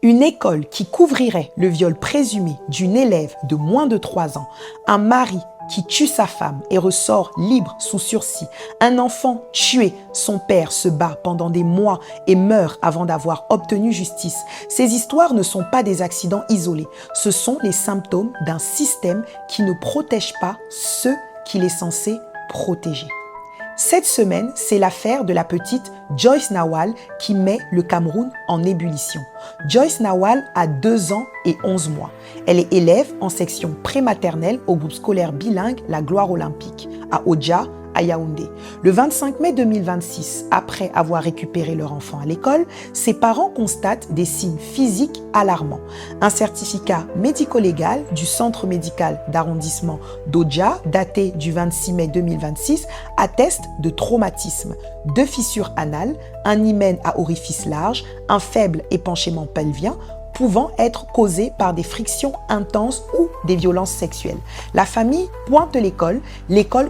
Une école qui couvrirait le viol présumé d'une élève de moins de 3 ans, un mari qui tue sa femme et ressort libre sous sursis, un enfant tué, son père se bat pendant des mois et meurt avant d'avoir obtenu justice. Ces histoires ne sont pas des accidents isolés, ce sont les symptômes d'un système qui ne protège pas ceux qu'il est censé protéger. Cette semaine, c'est l'affaire de la petite Joyce Nawal qui met le Cameroun en ébullition. Joyce Nawal a 2 ans et 11 mois. Elle est élève en section prématernelle au groupe scolaire bilingue La Gloire Olympique, à Odja, à Yaoundé. Le 25 mai 2026, après avoir récupéré leur enfant à l'école, ses parents constatent des signes physiques alarmants. Un certificat médico-légal du centre médical d'arrondissement d'Odja, daté du 26 mai 2026, atteste de traumatisme, 2 fissures anales, un hymen à orifice large, un faible épanchement pelvien, pouvant être causés par des frictions intenses ou des violences sexuelles. La famille pointe l'école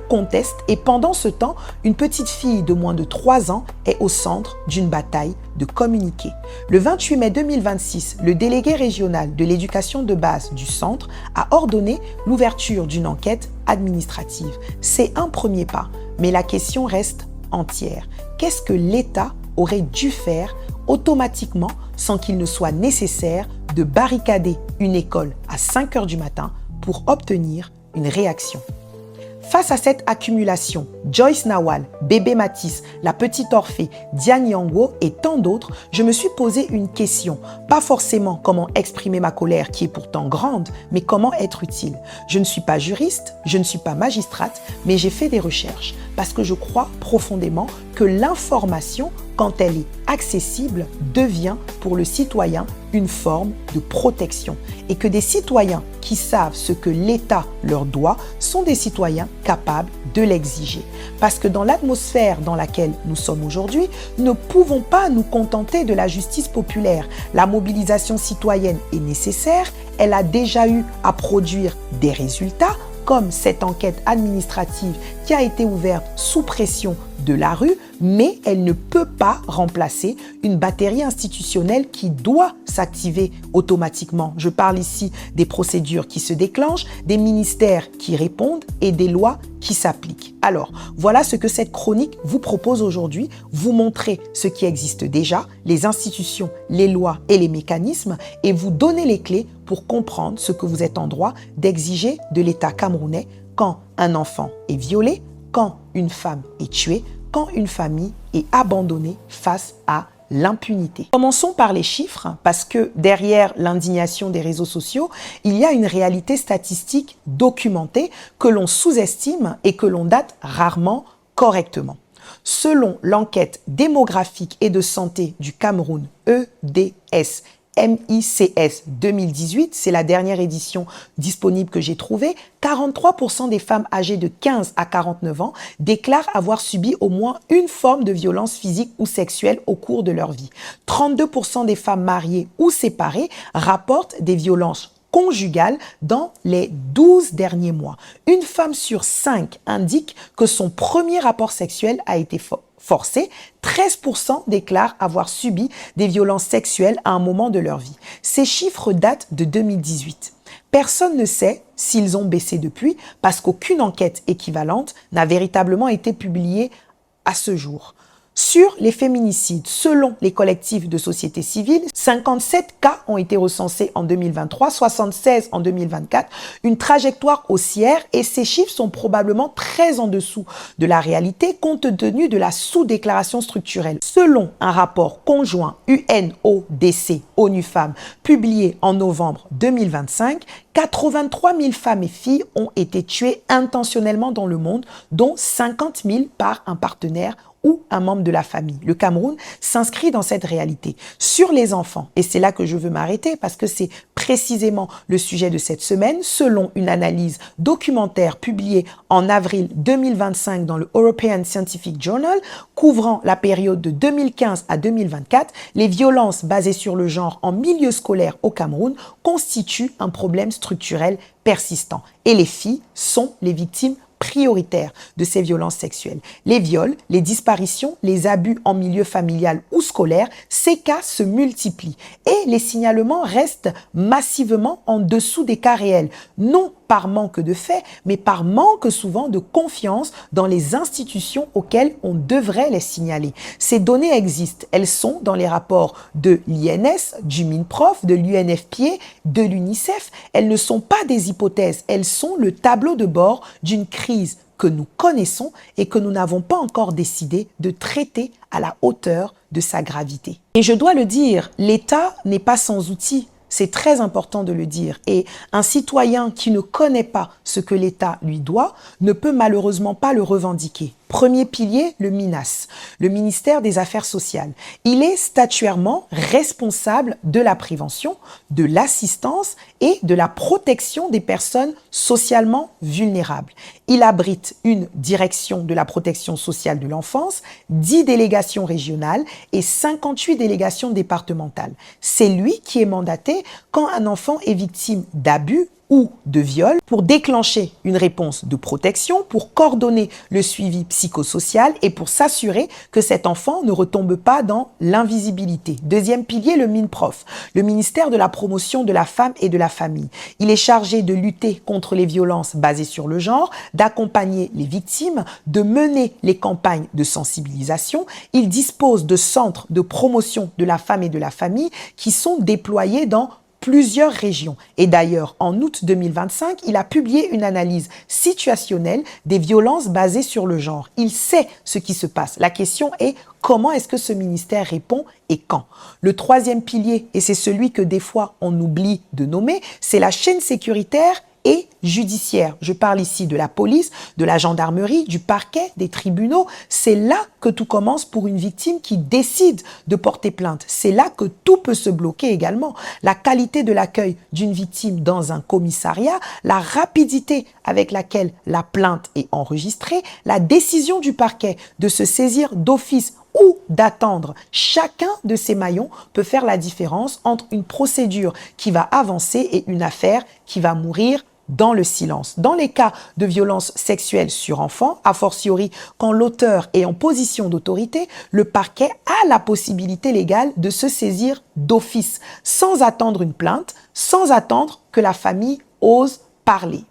conteste et pendant ce temps, une petite fille de moins de 3 ans est au centre d'une bataille de communiquer. Le 28 mai 2026, le délégué régional de l'éducation de base du centre a ordonné l'ouverture d'une enquête administrative. C'est un premier pas, mais la question reste entière. Qu'est-ce que l'État aurait dû faire automatiquement sans qu'il ne soit nécessaire de barricader une école à 5 heures du matin pour obtenir une réaction? Face à cette accumulation, Joyce Nawal, Bébé Matisse, la petite Orphée, Diane Yango et tant d'autres, je me suis posé une question. Pas forcément comment exprimer ma colère qui est pourtant grande, mais comment être utile. Je ne suis pas juriste, je ne suis pas magistrate, mais j'ai fait des recherches parce que je crois profondément que l'information, quand elle est accessible, devient pour le citoyen une forme de protection et que des citoyens qui savent ce que l'État leur doit sont des citoyens capables de l'exiger. Parce que dans l'atmosphère dans laquelle nous sommes aujourd'hui, nous ne pouvons pas nous contenter de la justice populaire. La mobilisation citoyenne est nécessaire, elle a déjà eu à produire des résultats, comme cette enquête administrative qui a été ouverte sous pression de la rue, mais elle ne peut pas remplacer une batterie institutionnelle qui doit s'activer automatiquement. Je parle ici des procédures qui se déclenchent, des ministères qui répondent et des lois qui s'appliquent. Alors, voilà ce que cette chronique vous propose aujourd'hui, vous montrer ce qui existe déjà, les institutions, les lois et les mécanismes, et vous donner les clés pour comprendre ce que vous êtes en droit d'exiger de l'État camerounais quand un enfant est violé, quand une femme est tuée, quand une famille est abandonnée face à l'impunité. Commençons par les chiffres, parce que derrière l'indignation des réseaux sociaux, il y a une réalité statistique documentée que l'on sous-estime et que l'on date rarement correctement. Selon l'enquête démographique et de santé du Cameroun, EDS, MICS 2018, c'est la dernière édition disponible que j'ai trouvée, 43% des femmes âgées de 15 à 49 ans déclarent avoir subi au moins une forme de violence physique ou sexuelle au cours de leur vie. 32% des femmes mariées ou séparées rapportent des violences conjugales dans les 12 derniers mois. Une femme sur 5 indique que son premier rapport sexuel a été forcé. 13% déclarent avoir subi des violences sexuelles à un moment de leur vie. Ces chiffres datent de 2018. Personne ne sait s'ils ont baissé depuis parce qu'aucune enquête équivalente n'a véritablement été publiée à ce jour. Sur les féminicides, selon les collectifs de société civile, 57 cas ont été recensés en 2023, 76 en 2024, une trajectoire haussière et ces chiffres sont probablement très en dessous de la réalité compte tenu de la sous-déclaration structurelle. Selon un rapport conjoint UNODC ONU Femmes publié en novembre 2025, 83 000 femmes et filles ont été tuées intentionnellement dans le monde, dont 50 000 par un partenaire ou un membre de la famille. Le Cameroun s'inscrit dans cette réalité. Sur les enfants, et c'est là que je veux m'arrêter parce que c'est précisément le sujet de cette semaine, selon une analyse documentaire publiée en avril 2025 dans le European Scientific Journal, couvrant la période de 2015 à 2024, les violences basées sur le genre en milieu scolaire au Cameroun constituent un problème structurel persistant. Et les filles sont les victimes prioritaire de ces violences sexuelles. Les viols, les disparitions, les abus en milieu familial ou scolaire, ces cas se multiplient et les signalements restent massivement en dessous des cas réels, non par manque de faits, mais par manque souvent de confiance dans les institutions auxquelles on devrait les signaler. Ces données existent, elles sont dans les rapports de l'INS, du MINPROF, de l'UNFPA, de l'UNICEF. Elles ne sont pas des hypothèses, elles sont le tableau de bord d'une crise que nous connaissons et que nous n'avons pas encore décidé de traiter à la hauteur de sa gravité. Et je dois le dire, l'État n'est pas sans outils. C'est très important de le dire. Et un citoyen qui ne connaît pas ce que l'État lui doit ne peut malheureusement pas le revendiquer. Premier pilier, le MINAS, le ministère des Affaires sociales. Il est statuairement responsable de la prévention, de l'assistance et de la protection des personnes socialement vulnérables. Il abrite une direction de la protection sociale de l'enfance, 10 délégations régionales et 58 délégations départementales. C'est lui qui est mandaté quand un enfant est victime d'abus ou de viol pour déclencher une réponse de protection, pour coordonner le suivi psychosocial et pour s'assurer que cet enfant ne retombe pas dans l'invisibilité. Deuxième pilier, le MINPROF, le ministère de la promotion de la femme et de la famille. Il est chargé de lutter contre les violences basées sur le genre, d'accompagner les victimes, de mener les campagnes de sensibilisation. Il dispose de centres de promotion de la femme et de la famille qui sont déployés dans plusieurs régions. Et d'ailleurs, en août 2025, il a publié une analyse situationnelle des violences basées sur le genre. Il sait ce qui se passe. La question est comment est-ce que ce ministère répond et quand? Le troisième pilier, et c'est celui que des fois on oublie de nommer, c'est la chaîne sécuritaire et judiciaire. Je parle ici de la police, de la gendarmerie, du parquet, des tribunaux. C'est là que tout commence pour une victime qui décide de porter plainte. C'est là que tout peut se bloquer également. La qualité de l'accueil d'une victime dans un commissariat, la rapidité avec laquelle la plainte est enregistrée, la décision du parquet de se saisir d'office ou d'attendre. Chacun de ces maillons peut faire la différence entre une procédure qui va avancer et une affaire qui va mourir dans le silence. Dans les cas de violences sexuelles sur enfants, a fortiori quand l'auteur est en position d'autorité, le parquet a la possibilité légale de se saisir d'office, sans attendre une plainte, sans attendre que la famille ose parler.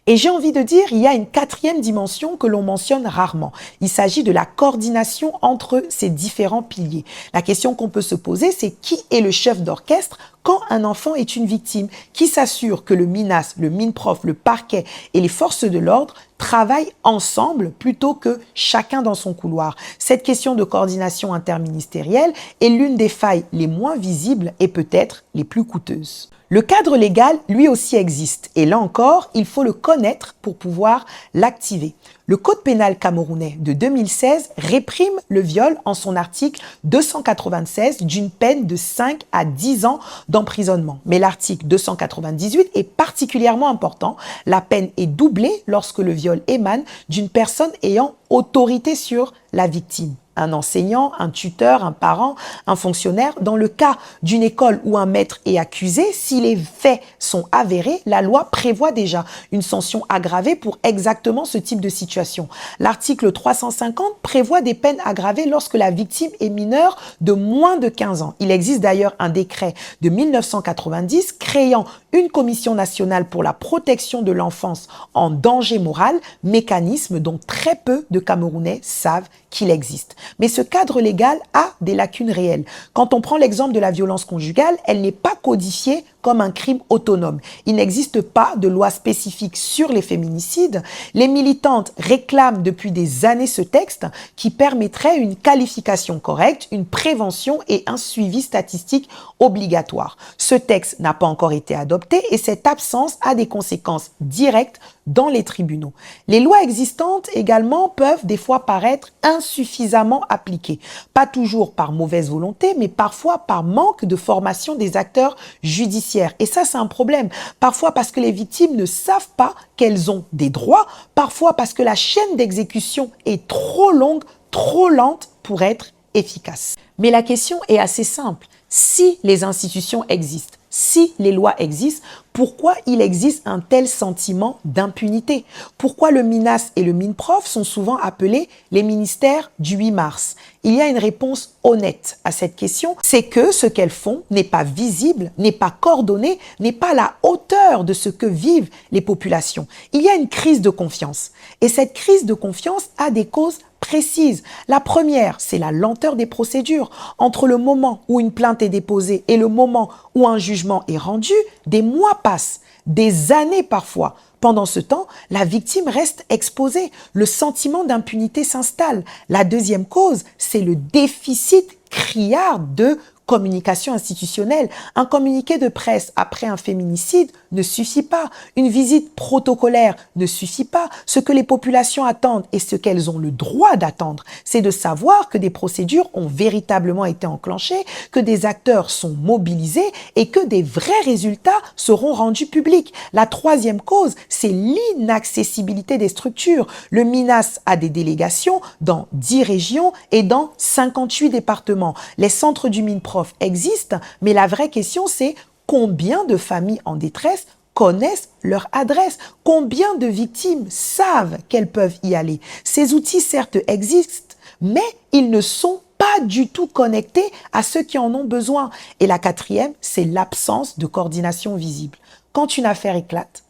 Et j'ai envie de dire, il y a une quatrième dimension que l'on mentionne rarement. Il s'agit de la coordination entre ces différents piliers. La question qu'on peut se poser, c'est qui est le chef d'orchestre quand un enfant est une victime? Qui s'assure que le MINAS, le MINPROF, le parquet et les forces de l'ordre travaillent ensemble plutôt que chacun dans son couloir? Cette question de coordination interministérielle est l'une des failles les moins visibles et peut-être les plus coûteuses. Le cadre légal, lui aussi, existe. Et là encore, il faut le connaître pour pouvoir l'activer. Le Code pénal camerounais de 2016 réprime le viol en son article 296 d'une peine de 5 à 10 ans d'emprisonnement. Mais l'article 298 est particulièrement important. La peine est doublée lorsque le viol émane d'une personne ayant autorité sur la victime. Un enseignant, un tuteur, un parent, un fonctionnaire. Dans le cas d'une école où un maître est accusé, si les faits sont avérés, la loi prévoit déjà une sanction aggravée pour exactement ce type de situation. L'article 350 prévoit des peines aggravées lorsque la victime est mineure de moins de 15 ans. Il existe d'ailleurs un décret de 1990 créant une commission nationale pour la protection de l'enfance en danger moral, mécanisme dont très peu de Camerounais savent qu'il existe. Mais ce cadre légal a des lacunes réelles. Quand on prend l'exemple de la violence conjugale, elle n'est pas codifiée comme un crime autonome. Il n'existe pas de loi spécifique sur les féminicides. Les militantes réclament depuis des années ce texte qui permettrait une qualification correcte, une prévention et un suivi statistique obligatoire. Ce texte n'a pas encore été adopté et cette absence a des conséquences directes dans les tribunaux. Les lois existantes également peuvent des fois paraître insuffisamment appliquées. Pas toujours par mauvaise volonté, mais parfois par manque de formation des acteurs judiciaires. Et ça, c'est un problème. Parfois parce que les victimes ne savent pas qu'elles ont des droits, parfois parce que la chaîne d'exécution est trop longue, trop lente pour être efficace. Mais la question est assez simple. Si les institutions existent, Si les lois existent, pourquoi il existe un tel sentiment d'impunité? Pourquoi le MINAS et le MINPROF sont souvent appelés les ministères du 8 mars? Il y a une réponse honnête à cette question, c'est que ce qu'elles font n'est pas visible, n'est pas coordonné, n'est pas à la hauteur de ce que vivent les populations. Il y a une crise de confiance. Et cette crise de confiance a des causes précises. La première, c'est la lenteur des procédures. Entre le moment où une plainte est déposée et le moment où un jugement est rendu, des mois passent, des années parfois. Pendant ce temps, la victime reste exposée. Le sentiment d'impunité s'installe. La deuxième cause, c'est le déficit criard de communication institutionnelle. Un communiqué de presse après un féminicide ne suffit pas. Une visite protocolaire ne suffit pas. Ce que les populations attendent et ce qu'elles ont le droit d'attendre, c'est de savoir que des procédures ont véritablement été enclenchées, que des acteurs sont mobilisés et que des vrais résultats seront rendus publics. La troisième cause, c'est l'inaccessibilité des structures. Le MINAS a des délégations dans 10 régions et dans 58 départements. Les centres du MINPROF existent, mais la vraie question, c'est combien de familles en détresse connaissent leur adresse? Combien de victimes savent qu'elles peuvent y aller? Ces outils, certes, existent, mais ils ne sont pas du tout connectés à ceux qui en ont besoin. Et la quatrième, c'est l'absence de coordination visible. Quand une affaire éclate,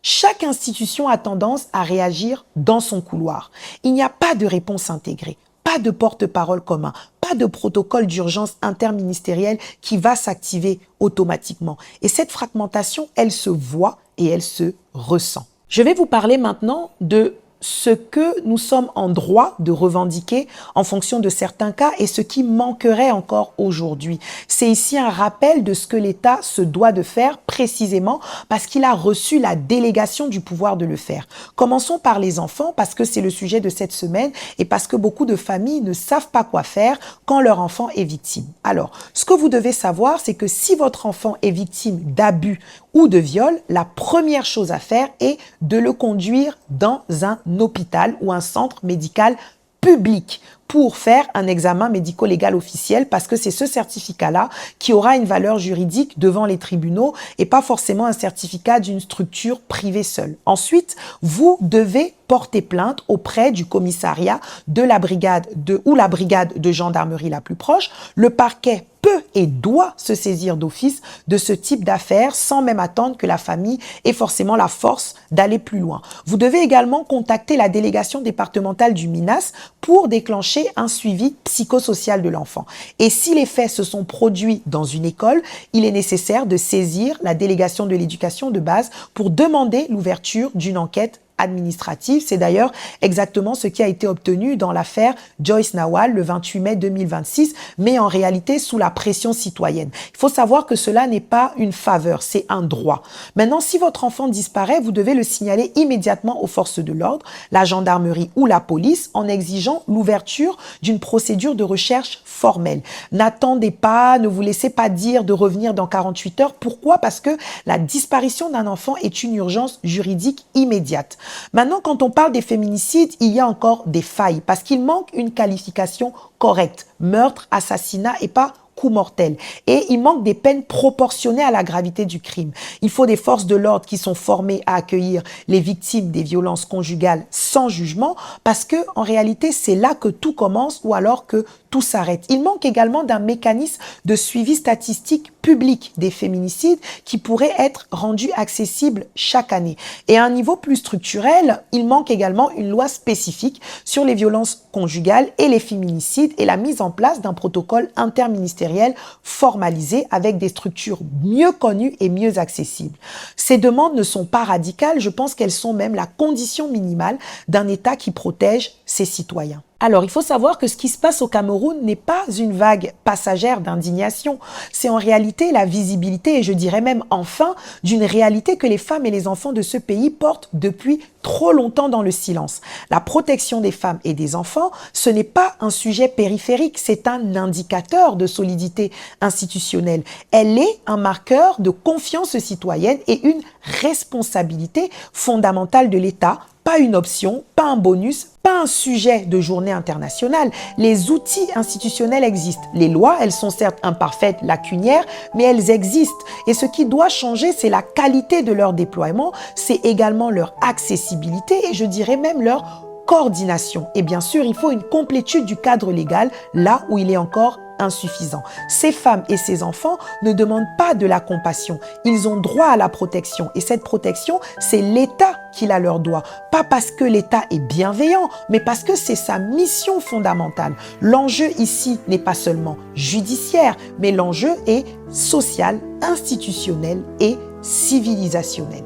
chaque institution a tendance à réagir dans son couloir. Il n'y a pas de réponse intégrée, pas de porte-parole commun, pas de protocole d'urgence interministériel qui va s'activer automatiquement. Et cette fragmentation, elle se voit et elle se ressent. Je vais vous parler maintenant de ce que nous sommes en droit de revendiquer en fonction de certains cas et ce qui manquerait encore aujourd'hui. C'est ici un rappel de ce que l'État se doit de faire précisément parce qu'il a reçu la délégation du pouvoir de le faire. Commençons par les enfants parce que c'est le sujet de cette semaine et parce que beaucoup de familles ne savent pas quoi faire quand leur enfant est victime. Alors, ce que vous devez savoir, c'est que si votre enfant est victime d'abus ou de viol, la première chose à faire est de le conduire dans un hôpital ou un centre médical public pour faire un examen médico-légal officiel parce que c'est ce certificat-là qui aura une valeur juridique devant les tribunaux et pas forcément un certificat d'une structure privée seule. Ensuite, vous devez porter plainte auprès du commissariat de la brigade ou la brigade de gendarmerie la plus proche. Le parquet peut et doit se saisir d'office de ce type d'affaires sans même attendre que la famille ait forcément la force d'aller plus loin. Vous devez également contacter la délégation départementale du MINAS pour déclencher un suivi psychosocial de l'enfant. Et si les faits se sont produits dans une école, il est nécessaire de saisir la délégation de l'éducation de base pour demander l'ouverture d'une enquête administrative. C'est d'ailleurs exactement ce qui a été obtenu dans l'affaire Joyce Nawal le 28 mai 2026, mais en réalité sous la pression citoyenne. Il faut savoir que cela n'est pas une faveur, c'est un droit. Maintenant, si votre enfant disparaît, vous devez le signaler immédiatement aux forces de l'ordre, la gendarmerie ou la police, en exigeant l'ouverture d'une procédure de recherche formelle. N'attendez pas, ne vous laissez pas dire de revenir dans 48 heures. Pourquoi? Parce que la disparition d'un enfant est une urgence juridique immédiate. Maintenant, quand on parle des féminicides, il y a encore des failles parce qu'il manque une qualification correcte. Meurtre, assassinat et pas coup mortel. Et il manque des peines proportionnées à la gravité du crime. Il faut des forces de l'ordre qui sont formées à accueillir les victimes des violences conjugales sans jugement parce que, en réalité, c'est là que tout commence ou alors que tout s'arrête. Il manque également d'un mécanisme de suivi statistique public des féminicides qui pourrait être rendu accessible chaque année. Et à un niveau plus structurel, il manque également une loi spécifique sur les violences conjugales et les féminicides et la mise en place d'un protocole interministériel formalisé avec des structures mieux connues et mieux accessibles. Ces demandes ne sont pas radicales, je pense qu'elles sont même la condition minimale d'un État qui protège ses citoyens. Alors, il faut savoir que ce qui se passe au Cameroun n'est pas une vague passagère d'indignation. C'est en réalité la visibilité, et je dirais même enfin, d'une réalité que les femmes et les enfants de ce pays portent depuis trop longtemps dans le silence. La protection des femmes et des enfants, ce n'est pas un sujet périphérique, c'est un indicateur de solidité institutionnelle. Elle est un marqueur de confiance citoyenne et une responsabilité fondamentale de l'État, pas une option, pas un bonus, pas un sujet de journée internationale. Les outils institutionnels existent. Les lois, elles sont certes imparfaites, lacunières, mais elles existent. Et ce qui doit changer, c'est la qualité de leur déploiement, c'est également leur accessibilité et je dirais même leur coordination. Et bien sûr, il faut une complétude du cadre légal là où il est encore insuffisant. Ces femmes et ces enfants ne demandent pas de la compassion. Ils ont droit à la protection. Et cette protection, c'est l'État qui la leur doit. Pas parce que l'État est bienveillant, mais parce que c'est sa mission fondamentale. L'enjeu ici n'est pas seulement judiciaire, mais l'enjeu est social, institutionnel et civilisationnel.